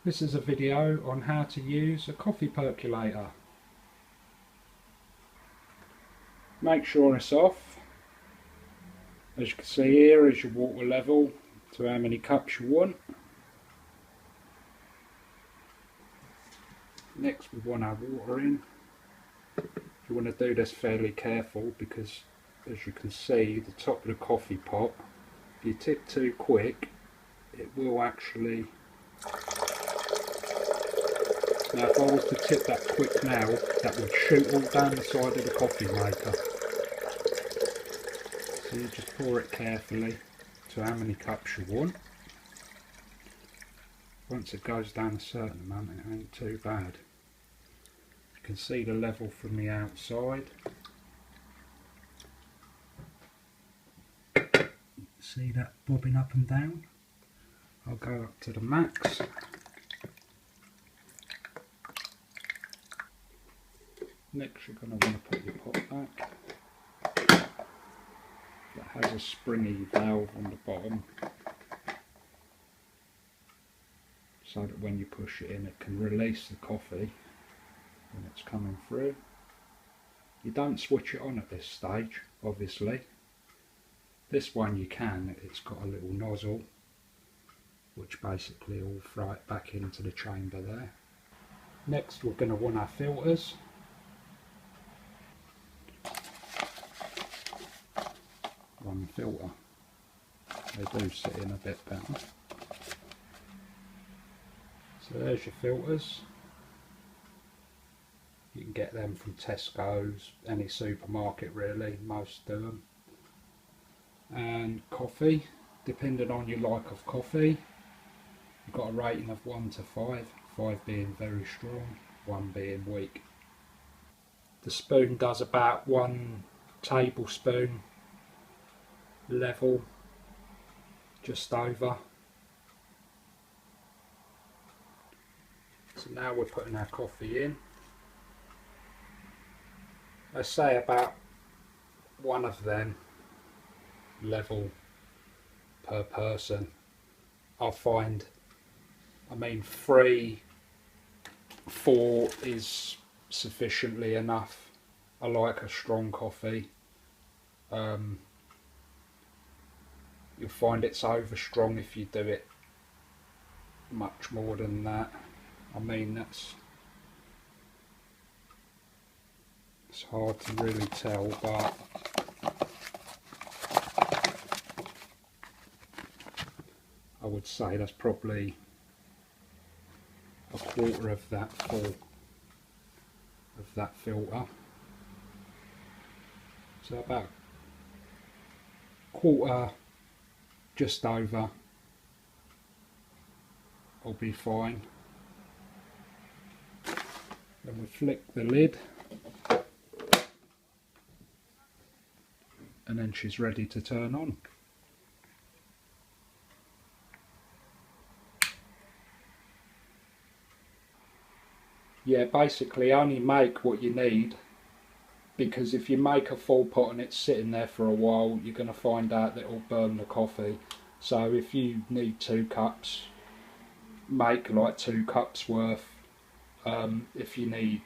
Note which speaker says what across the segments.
Speaker 1: This is a video on how to use a coffee percolator. Make sure it's off. As you can see here is your water level to how many cups you want. Next we want our water in. You want to do this fairly careful because as you can see the top of the coffee pot, if you tip too quick it will actually... Now if I was to tip that quick now, that would shoot all down the side of the coffee maker. So you just pour it carefully to how many cups you want. Once it goes down a certain amount it ain't too bad. You can see the level from the outside. See that bobbing up and down? I'll go up to the max. Next you're going to want to put your pot back. That has a springy valve on the bottom, so that when you push it in it can release the coffee when it's coming through. You don't switch it on at this stage, obviously. This one you can, it's got a little nozzle which basically will throw it back into the chamber there. Next we're going to want our filters. One filter, they do sit in a bit better. So there's your filters. You can get them from Tesco's, any supermarket really, most do them. And coffee, depending on your like of coffee, you've got a rating of 1 to 5, 5 being very strong, 1 being weak. The spoon does about 1 tablespoon level, just over. So now we're putting our coffee in. I say about 1 of them level per person. I'll find, 3, 4 is sufficiently enough. I like a strong coffee. You'll find it's over strong if you do it much more than that. It's hard to really tell, but I would say that's probably a quarter of that full of that filter. So about quarter, just over, will be fine. Then we flick the lid and then she's ready to turn on. Yeah, basically only make what you need, because if you make a full pot and it's sitting there for a while you're going to find out that it'll burn the coffee. So if you need 2 cups, make like 2 cups worth. If you need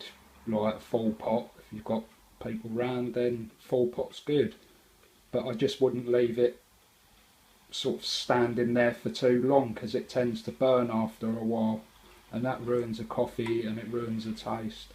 Speaker 1: like a full pot, if you've got people round, then full pot's good. But I just wouldn't leave it sort of standing there for too long, because it tends to burn after a while and that ruins a coffee and it ruins the taste.